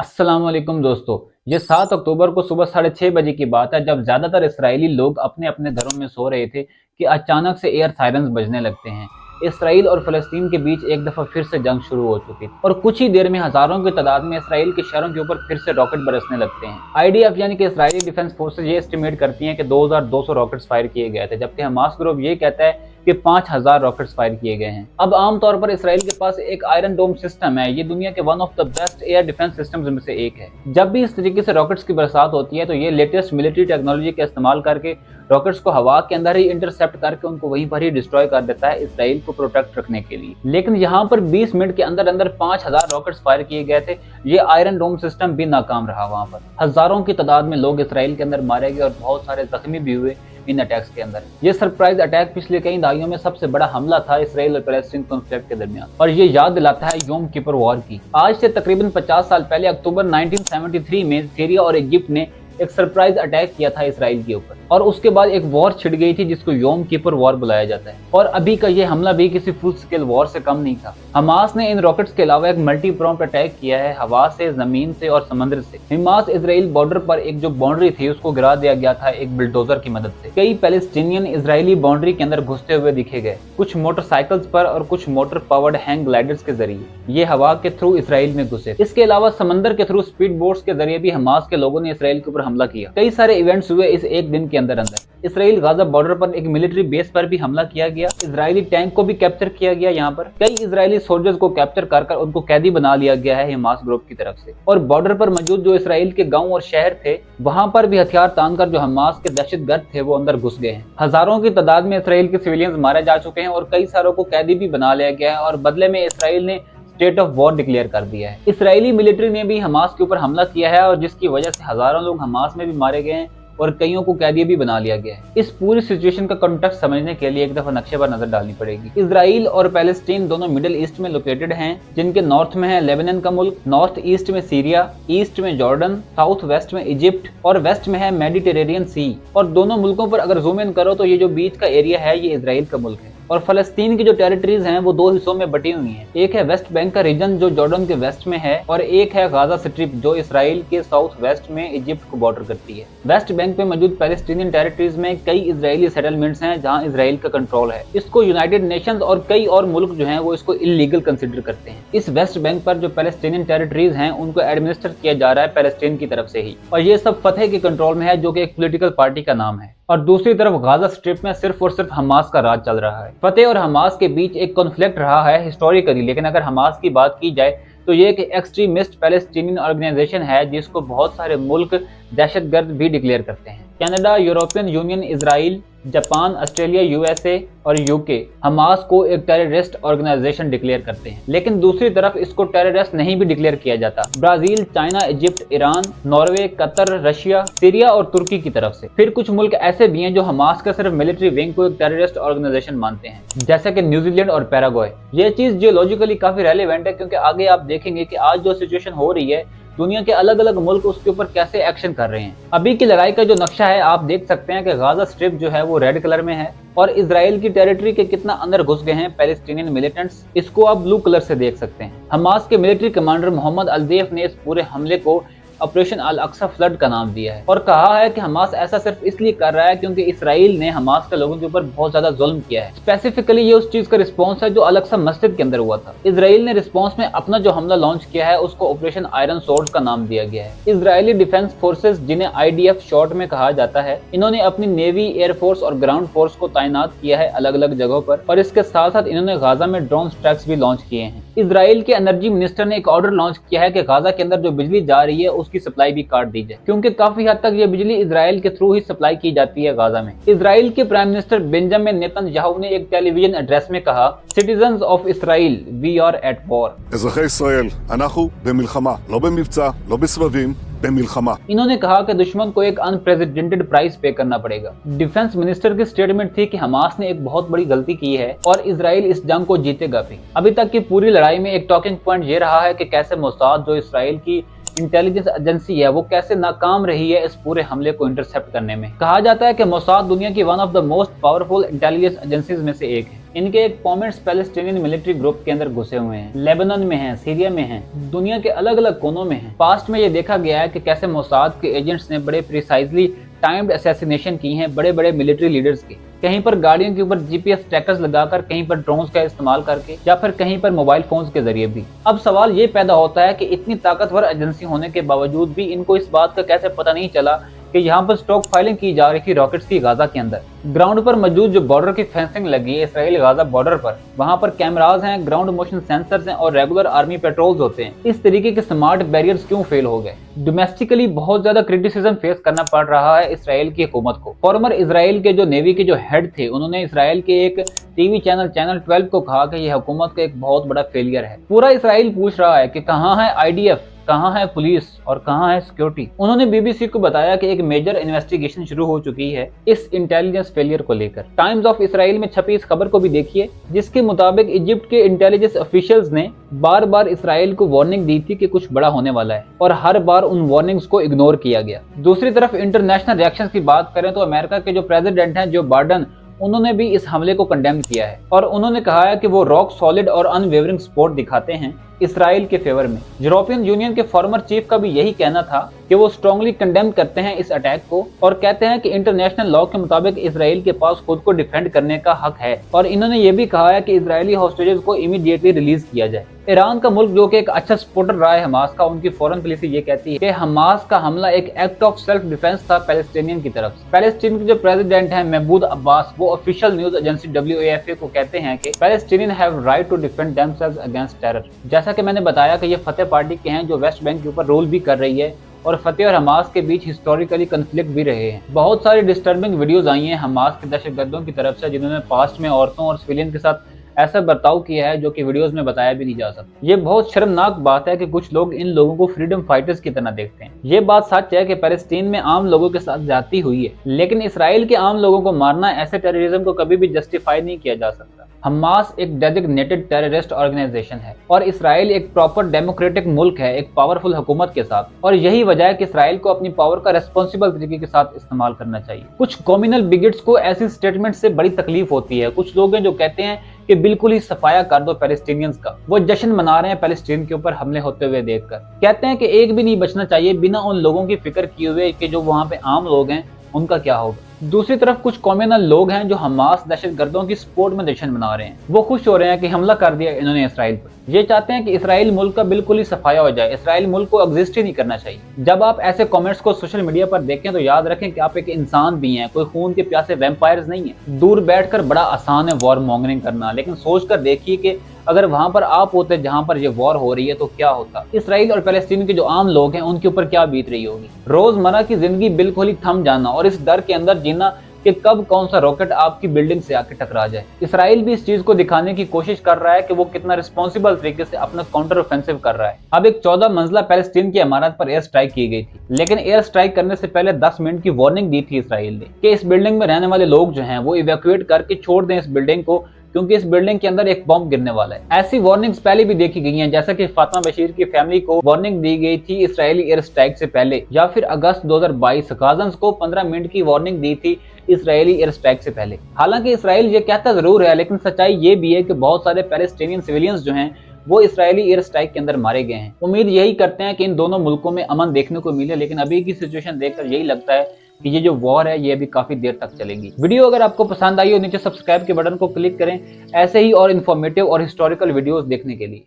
अस्सलाम वालेकुम दोस्तों। ये 7 अक्टूबर को सुबह 6:30 बजे की बात है, जब ज्यादातर इसराइली लोग अपने अपने घरों में सो रहे थे कि अचानक से एयर सायरन्स बजने लगते हैं। इसराइल और फलस्तीन के बीच एक दफा फिर से जंग शुरू हो चुकी थी और कुछ ही देर में हजारों की तादाद में इसराइल के शहरों के ऊपर फिर से रॉकेट बरसने लगते हैं। आईडीएफ यानी कि इसराइली डिफेंस फोर्सेज ये एस्टिमेट करती हैं कि 2200 रॉकेट्स फायर किए गए थे, जबकि हमास ग्रुप ये कहता है कि 5000 रॉकेट्स फायर किए गए हैं। अब आमतौर पर इसराइल के पास एक आयरन डोम सिस्टम है। ये दुनिया के one of the best air defence systems में से एक है। जब भी इस तरीके से रॉकेट्स की बरसात होती है तो ये लेटेस्ट मिलिट्री टेक्नोलॉजी का इस्तेमाल करके रॉकेट्स को हवा के अंदर ही इंटरसेप्ट करके उनको वहीं पर ही डिस्ट्रॉय कर देता है इसराइल को प्रोटेक्ट रखने के लिए। लेकिन यहाँ पर 20 मिनट के अंदर अंदर 5000 रॉकेट्स फायर किए गए थे। ये आयरन डोम सिस्टम भी नाकाम रहा। वहां पर हजारों की तादाद में लोग इसराइल के अंदर मारे गए और बहुत सारे जख्मी भी हुए इन अटैक्स के अंदर। ये सरप्राइज अटैक पिछले कई दहाइयों में सबसे बड़ा हमला था इसराइल और पैलेस्टीन कॉन्फ्लिक्ट के दरमियान, और ये याद दिलाता है योम किपर वॉर की। आज से तकरीबन 50 साल पहले अक्टूबर 1973 में सीरिया और इजिप्ट ने एक सरप्राइज अटैक किया था इसराइल के ऊपर, और उसके बाद एक वॉर छिड़ गई थी जिसको योम किपर वॉर बुलाया जाता है। और अभी का ये हमला भी किसी फुल स्केल वॉर से कम नहीं था। हमास ने इन रॉकेट्स के अलावा एक मल्टी प्रॉम्प्ट अटैक किया है, हवा से, जमीन से और समंदर से। हमास इजराइल बॉर्डर पर एक जो बाउंड्री थी उसको गिरा दिया गया था एक बुलडोजर की मदद से। कई पैलेस्टीनियन इजरायली बाउंड्री के अंदर घुसते हुए दिखे गए, कुछ मोटरसाइकिल्स पर और कुछ मोटर पावर्ड हैंग ग्लाइडर्स के जरिए। ये हवा के थ्रू इसराइल में घुसे। इसके अलावा समंदर के थ्रू स्पीड बोट्स के जरिए भी हमास के लोगों ने इसराइल के ऊपर हमला किया। कई सारे इवेंट्स हुए इस एक दिन के अंदर अंदर। इसराइल गाजा बॉर्डर पर एक मिलिट्री बेस पर भी हमला किया गया। इजरायली टैंक को भी कैप्चर किया गया। यहाँ पर कई इजरायली सोल्जर्स को कैप्चर कर उनको कैदी बना लिया गया है हमास ग्रुप की तरफ से। और बॉर्डर पर मौजूद जो इसराइल के गांव और शहर थे वहां पर भी हथियार तान कर जो हमास के दहशतगर्द थे वो अंदर घुस गए हैं। हजारों की तादाद में इसराइल के सिविलियंस मारे जा चुके हैं और कई सारों को कैदी भी बना लिया गया है, और बदले में इसराइल ने स्टेट ऑफ वॉर डिक्लेयर कर दिया है। इसराइली मिलिट्री ने भी हमास के ऊपर हमला किया है और जिसकी वजह से हजारों लोग हमास में भी मारे गए हैं और कईयों को कैदी भी बना लिया गया है। इस पूरी सिचुएशन का कॉन्टेक्स्ट समझने के लिए एक दफा नक्शे पर नजर डालनी पड़ेगी। इजराइल और पैलेस्टीन दोनों मिडिल ईस्ट में लोकेटेड हैं, जिनके नॉर्थ में है लेबनान का मुल्क, नॉर्थ ईस्ट में सीरिया, ईस्ट में जॉर्डन, साउथ वेस्ट में इजिप्ट और वेस्ट में है मेडिटेरेनियन सी। और दोनों मुल्कों पर अगर जूम इन करो तो ये जो बीच का एरिया है ये इजराइल का मुल्क है। और फलस्तीन की जो टेरिटरीज हैं वो दो हिस्सों में बटी हुई हैं। एक है वेस्ट बैंक का रीजन जो जॉर्डन के वेस्ट में है, और एक है गाजा स्ट्रिप जो इसराइल के साउथ वेस्ट में इजिप्ट को बॉर्डर करती है। वेस्ट बैंक पे मौजूद पैलेस्टीनियन टेरिटरीज में कई इजरायली सेटलमेंट्स हैं जहां इसराइल का कंट्रोल है। इसको यूनाइटेड नेशंस और कई और मुल्क जो हैं वो इसको इलीगल कंसिडर करते हैं। इस वेस्ट बैंक पर जो पैलेस्टीनियन टेरिटरीज हैं उनको एडमिनिस्टर किया जा रहा है पैलेस्टीन की तरफ से ही, और ये सब फतेह के कंट्रोल में है जो कि एक पॉलिटिकल पार्टी का नाम है। और दूसरी तरफ गाजा स्ट्रिप में सिर्फ और सिर्फ हमास का राज चल रहा है। फतेह और हमास के बीच एक कॉन्फ्लिक्ट रहा है हिस्टोरिकली, लेकिन अगर हमास की बात की जाए तो ये एक एक्सट्रीमिस्ट पैलेस्टीनियन ऑर्गेनाइजेशन है जिसको बहुत सारे मुल्क दहशतगर्द भी डिक्लेयर करते हैं। Canada, European union, Israel, Japan, Australia, USA और यूके हमास को एक टेररिस्ट ऑर्गेनाइजेशन डिक्लेयर करते हैं, लेकिन दूसरी तरफ इसको टेररिस्ट नहीं भी डिक्लेयर किया जाता। Brazil, China, Egypt, Iran, Norway, Qatar, Russia, Syria और तुर्की की तरफ से। फिर कुछ मुल्क ऐसे भी हैं जो हमास का सिर्फ मिलिट्री विंग को एक टेररिस्ट ऑर्गेनाइजेशन मानते हैं, जैसे कि न्यूजीलैंड और पैराग्वे। ये चीज जियोलॉजिकली काफी रेलेवेंट है क्योंकि आगे आप देखेंगे कि आज जो सिचुएशन हो रही है दुनिया के अलग अलग मुल्क उसके ऊपर कैसे एक्शन कर रहे हैं। अभी की लड़ाई का जो नक्शा है आप देख सकते हैं कि गाजा स्ट्रिप जो है वो रेड कलर में है, और इजराइल की टेरिटरी के कितना अंदर घुस गए हैं पैलेस्टीनियन मिलिटेंट्स इसको आप ब्लू कलर से देख सकते हैं। हमास के मिलिट्री कमांडर मोहम्मद अल-देफ ने इस पूरे हमले को ऑपरेशन अल अक्सा फ्लड का नाम दिया है और कहा है कि हमास ऐसा सिर्फ इसलिए कर रहा है क्योंकि इसराइल ने हमास के लोगों के ऊपर बहुत ज्यादा जुल्म किया है। स्पेसिफिकली ये उस चीज का रिस्पॉन्स है जो अल अक्सा मस्जिद के अंदर हुआ था। इसराइल ने रिस्पॉन्स में अपना जो हमला लॉन्च किया है उसको ऑपरेशन आयरन सोर्ड का नाम दिया गया है। इजरायली डिफेंस फोर्सेस जिन्हें आईडीएफ शॉर्ट में कहा जाता है, इन्होंने अपनी नेवी, एयरफोर्स और ग्राउंड फोर्स को तैनात किया है अलग अलग जगहों पर, और इसके साथ साथ इन्होंने गाजा में ड्रोन स्ट्राइक्स भी लॉन्च किए हैं। इजराइल के एनर्जी मिनिस्टर ने एक ऑर्डर लॉन्च किया है कि गाजा के अंदर जो बिजली जा रही है उसकी सप्लाई भी काट दी जाए, क्योंकि काफी हद तक ये बिजली इजराइल के थ्रू ही सप्लाई की जाती है गाजा में। इजराइल के प्राइम मिनिस्टर बेंजामिन नेतन्याहू ने एक टेलीविजन एड्रेस में कहा, citizens of Israel, we are at war. אזרחי ישראל, אנחנו במלחמה, לא במבצע, לא בסבבים, במלחמה। इन्होंने कहा कि दुश्मन को एक अनप्रेसिडेंटेड प्राइस पे करना पड़ेगा। डिफेंस मिनिस्टर की स्टेटमेंट थी कि हमास ने एक बहुत बड़ी गलती की है और इजराइल इस जंग को जीतेगा भी। अभी तक की पूरी लड़ाई में एक टॉकिंग पॉइंट ये रहा है कि कैसे मोसाद जो इसराइल की इंटेलिजेंस एजेंसी है वो कैसे नाकाम रही है इस पूरे हमले को इंटरसेप्ट करने में। कहा जाता है कि मोसाद दुनिया की one of the most powerful intelligence agencies में से एक है। इनके एक कॉमेंट्स पैलेस्टीनियन मिलिट्री ग्रुप के अंदर घुसे हुए हैं, लेबनान में हैं, सीरिया में हैं, दुनिया के अलग अलग कोनों में हैं। पास्ट में ये देखा गया है कि कैसे मोसाद के एजेंट्स ने बड़े प्रिसाइजली टाइम्ड असैसिनेशन की हैं बड़े बड़े मिलिट्री लीडर्स की, कहीं पर गाड़ियों के ऊपर जीपीएस ट्रैकर्स लगाकर, कहीं पर ड्रोन्स का इस्तेमाल करके, या फिर कहीं पर मोबाइल फोन्स के जरिए भी। अब सवाल ये पैदा होता है कि इतनी ताकतवर एजेंसी होने के बावजूद भी इनको इस बात का कैसे पता नहीं चला कि यहाँ पर स्टॉक फाइलिंग की जा रही थी रॉकेट्स की गाजा के अंदर। ग्राउंड पर मौजूद जो बॉर्डर की फेंसिंग लगी है इसराइल गाजा बॉर्डर पर, वहां पर कैमराज हैं, ग्राउंड मोशन सेंसर्स हैं और रेगुलर आर्मी पेट्रोल्स होते हैं। इस तरीके के स्मार्ट बैरियर्स क्यों फेल हो गए? डोमेस्टिकली बहुत ज्यादा क्रिटिसिज्म फेस करना पड़ रहा है इसराइल की हुकूमत को। फॉर्मर इसराइल के जो नेवी के जो हेड थे, उन्होंने इसराइल के एक टीवी चैनल 12 को कहा कि यह हुकूमत का एक बहुत बड़ा फेलियर है। पूरा इसराइल पूछ रहा है कि कहाँ है आईडीएफ, कहाँ है पुलिस और कहाँ है सिक्योरिटी। उन्होंने बीबीसी को बताया कि एक मेजर इन्वेस्टिगेशन शुरू हो चुकी है इस इंटेलिजेंस फेलियर को लेकर। टाइम्स ऑफ इसराइल में छपी इस खबर को भी देखिए, जिसके मुताबिक इजिप्ट के इंटेलिजेंस ऑफिशियल्स ने बार बार इसराइल को वार्निंग दी थी कि कुछ बड़ा होने वाला है, और हर बार उन वार्निंग्स को इग्नोर किया गया। दूसरी तरफ इंटरनेशनल रिएक्शंस की बात करें तो अमेरिका के जो प्रेसिडेंट हैं जो बाइडेन, उन्होंने भी इस हमले को कंडेम किया है और उन्होंने कहा है कि वो रॉक सॉलिड और अनवेवरिंग सपोर्ट दिखाते हैं इसराइल के फेवर में। यूरोपियन यूनियन के फॉर्मर चीफ का भी यही कहना था कि वो स्ट्रांगली कंडेम करते हैं इस अटैक को और कहते हैं कि इंटरनेशनल लॉ के मुताबिक इसराइल के पास खुद को डिफेंड करने का हक है, और इन्होंने ये भी कहा है कि इजरायली हॉस्टेजेस को इमीडिएटली रिलीज किया जाए। ईरान का मुल्क जो कि एक अच्छा सपोर्टर रहा है हमास का, उनकी फॉरेन पॉलिसी ये कहती है कि हमास का हमला एक एक्ट ऑफ सेल्फ डिफेंस था पैलेस्टीनियन की तरफ से। पैलेस्टीन के जो प्रेसिडेंट हैं महमूद अब्बास, वो ऑफिशियल न्यूज एजेंसी WAFA को कहते हैं कि Palestinian have right to defend themselves against terror. जैसा कि मैंने बताया कि ये फतेह पार्टी के हैं जो वेस्ट बैंक के ऊपर रूल भी कर रही है, और फतेह और हमास के बीच हिस्टोरिकली कन्फ्लिक्ट भी रहे हैं। बहुत सारी डिस्टर्बिंग वीडियोस आई हैं हमास के दहशतगर्दों की तरफ से, जिन्होंने पास्ट में औरतों और सिविलियन के साथ ऐसा बर्ताव किया है जो कि वीडियोस में बताया भी नहीं जा सकता। ये बहुत शर्मनाक बात है कि कुछ लोग इन लोगों को फ्रीडम फाइटर्स की तरह देखते हैं। ये बात सच है कि पैलेस्टीन में आम लोगों के साथ ज्यादती हुई है, लेकिन इसराइल के आम लोगों को मारना ऐसे टेररिज्म को कभी भी जस्टिफाई नहीं किया जा सकता। हमास एक डेजिग्नेटेड टेररिस्ट ऑर्गेनाइजेशन है और इसराइल एक प्रॉपर डेमोक्रेटिक मुल्क है एक पावरफुल हुकूमत के साथ, और यही वजह है कि इसराइल को अपनी पावर का रेस्पॉन्सिबल तरीके के साथ इस्तेमाल करना चाहिए। कुछ कम्युनल बिगेट्स को ऐसी स्टेटमेंट से बड़ी तकलीफ होती है। कुछ लोग हैं जो कहते हैं कि बिल्कुल ही सफाया कर दो पैलेस्टीनियंस का, वो जश्न मना रहे हैं पैलेस्टीन के ऊपर हमले होते हुए देखकर। कहते हैं कि एक भी नहीं बचना चाहिए बिना उन लोगों की फिक्र किए हुए कि जो वहां पे आम लोग हैं उनका क्या होगा। दूसरी तरफ कुछ कम्युनल लोग हैं जो हमास दहशतगर्दों की सपोर्ट में जश्न मना रहे हैं। वो खुश हो रहे हैं कि हमला कर दिया इन्होंने इसराइल पर। ये चाहते हैं कि इसराइल मुल्क का बिल्कुल ही सफाया हो जाए, इसराइल मुल्क को एग्जिस्ट ही नहीं करना चाहिए। जब आप ऐसे कमेंट्स को सोशल मीडिया पर देखें तो याद रखें कि आप एक इंसान भी हैं, कोई खून के प्यासे वैम्पायर्स नहीं है। दूर बैठकर बड़ा आसान है वॉर मॉन्गरिंग करना, लेकिन सोच कर देखिए कि अगर वहां पर आप होते जहां पर ये वॉर हो रही है तो क्या होता। इसराइल और पैलेस्टीन के जो आम लोग हैं उनके ऊपर क्या बीत रही होगी। रोजमर्रा की जिंदगी बिल्कुल ही थम जाना और इस डर के अंदर जीना कि कब कौन सा रॉकेट आपकी बिल्डिंग से आके टकरा जाए। इसराइल भी इस चीज को दिखाने की कोशिश कर रहा है कि वो कितना रिस्पॉन्सिबल तरीके से अपना काउंटर ऑफेंसिव कर रहा है। अब एक 14 मंजिला पैलेस्टीन की इमारत पर एयर स्ट्राइक की गई थी, लेकिन एयर स्ट्राइक करने से पहले 10 मिनट की वार्निंग दी थी इसराइल ने कि इस बिल्डिंग में रहने वाले लोग जो हैं वो इवैक्यूएट करके छोड़ दें इस बिल्डिंग को, क्योंकि इस बिल्डिंग के अंदर एक बॉम्ब गिरने वाला है। ऐसी वार्निंग्स पहले भी देखी गई हैं, जैसा कि फातिमा बशीर की फैमिली को वार्निंग दी गई थी इसराइली एयर स्ट्राइक से पहले, या फिर अगस्त 2022 गाजन्स को 15 मिनट की वार्निंग दी थी इसराइली एयर स्ट्राइक से पहले। हालांकि इसराइल ये कहता जरूर है, लेकिन सच्चाई ये भी है कि बहुत सारे पैलेस्टीनियन सिविलियंस जो हैं वो इसराइली एयर स्ट्राइक के अंदर मारे गए हैं। उम्मीद यही करते हैं कि इन दोनों मुल्कों में अमन देखने को मिले, लेकिन अभी की सिचुएशन देखकर यही लगता है कि ये जो वॉर है ये अभी काफी देर तक चलेगी। वीडियो अगर आपको पसंद आई हो नीचे सब्सक्राइब के बटन को क्लिक करें ऐसे ही और इन्फॉर्मेटिव और हिस्टोरिकल वीडियोस देखने के लिए।